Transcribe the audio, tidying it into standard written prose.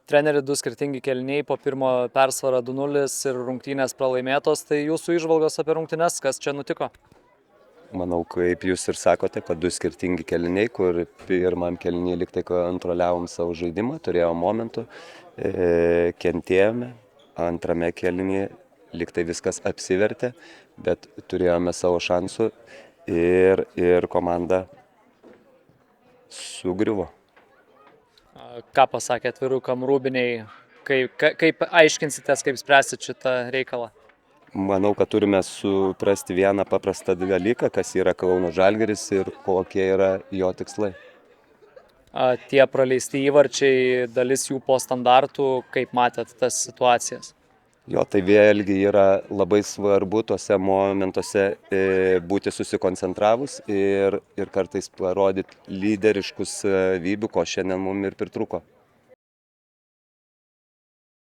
Treneri, du skirtingi kėliniai, po pirmo persvara 2-0 ir rungtynės pralaimėtos. Tai jūsų įžvalgos apie rungtynes, kas čia nutiko? Manau, kaip jūs ir sakote, kad du skirtingi kėliniai, kur pirmam kėliniui liktai kontroliavom savo žaidimą, turėjom momentų, kentėjome, antrame kėlinyje liktai viskas apsivertė, bet turėjome savo šansų ir komanda sugriuvo. Ką pasakė atvirukam Rūbiniai, kaip aiškinsitės, kaip spręsit šitą reikalą? Manau, kad turime suprasti vieną paprastą dalyką, kas yra Kauno Žalgiris ir kokie yra jo tikslai. Tie praleisti įvarčiai, dalis jų po standartų, kaip matėt tas situacijas? Jo, tai vėlgi yra labai svarbu tuose momentuose būti susikoncentravus ir kartais parodyti lyderiškus savybių, ko šiandien mums ir pritrūko.